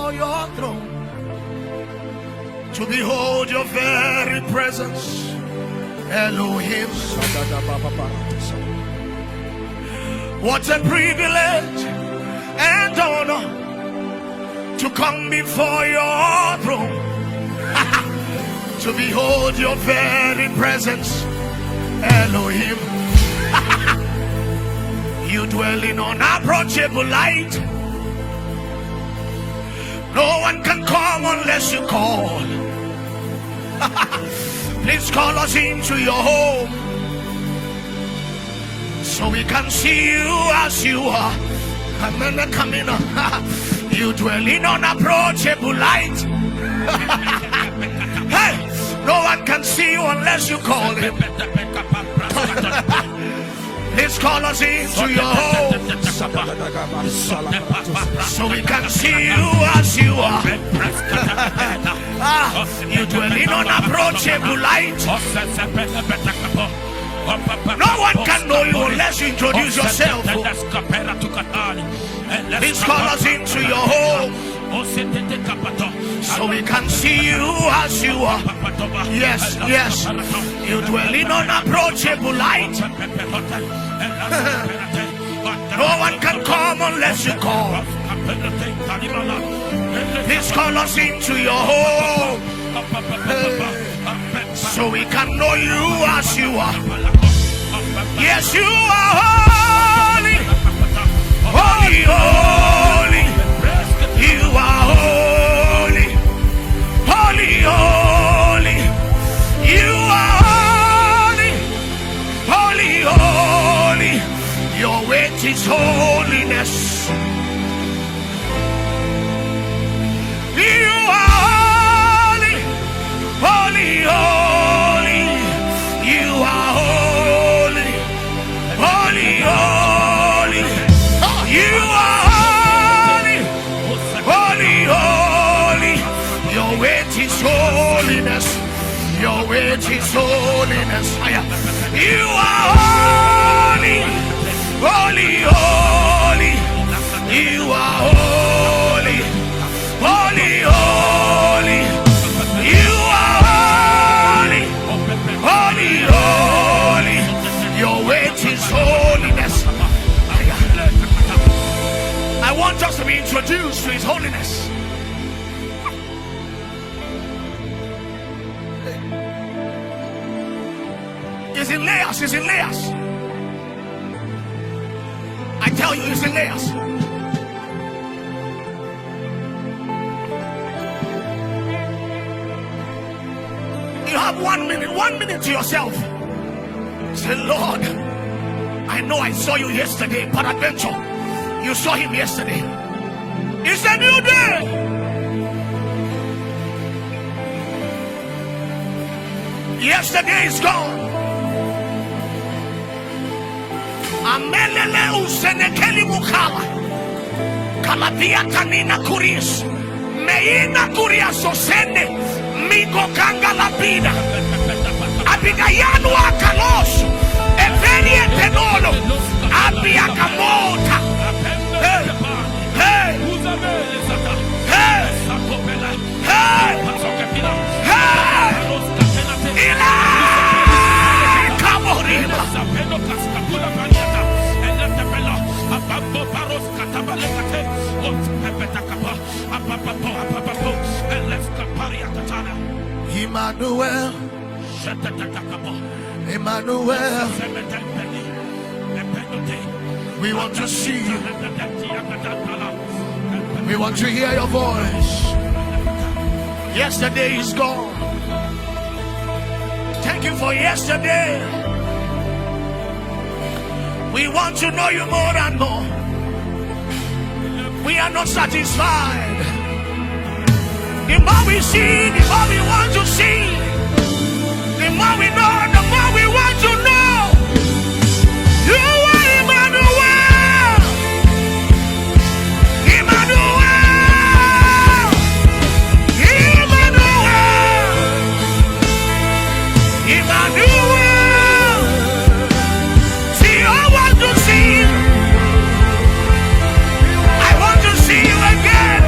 before your throne to behold your very presence, Elohim. What a privilege and honor to come before your throne to behold your very presence, Elohim. You dwell in unapproachable light. No one can come unless you call. Please call us into your home so we can see you as you are. Come in. You dwell in unapproachable light. Hey, no one can see you unless you call him. Please call us into your home so we can see you as you are. You dwell in unapproachable light. No one can know you unless you introduce yourself. Please call us into your home so we can see you as you are. Yes, yes. You dwell in unapproachable light. No one can come unless you call. Please call us into your home so we can know you as you are. Yes, you are holy, holy, holy. You are holy, holy, holy. You are holy, holy, holy. Your weight is holiness. You are holy, holy, holy. You are holy, holy, holy. You are holy, holy, holy. Your weight is holiness. Your weight is holiness. You are holy, holy, holy. You are holy, holy, holy. You are holy, holy, holy. Your weight is holiness. I want us to be introduced to his holiness. It's in layers, it's in layers. I tell you, it's in layers. You have 1 minute to yourself. Say, Lord, I know I saw you yesterday, peradventure you saw him yesterday. It's a new day. Yesterday is gone. Amelele usenekeli mukala. Kalabia kanina kuris. Meina kuria sosende. Migo kanga labida. Abigayanu akalos. Eveni etenolo. Abiakamota. Hey. Hey. Hey. Hey. Hey. Ila. Kaborima. Emmanuel, Emmanuel, we want to see you. We want to hear your voice. Yesterday is gone. Thank you for yesterday. We want to know you more and more. We are not satisfied. The more we see, the more we want to see. The more we know, the more we want to know. You are Emmanuel. Emmanuel. Emmanuel. Emmanuel. See, I want to see you. I want to see you again.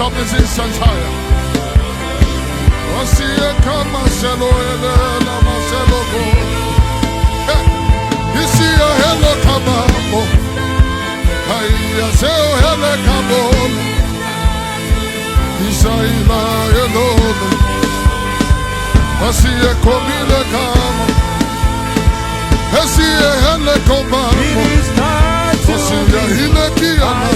of resistance higher. Osia kama selo ele na maselo go. Isi ya hello kabamo. Haya seo hele kabom. Isaila hello. Osia komile kama. Osia hele kabamo. Osia hile kiyama.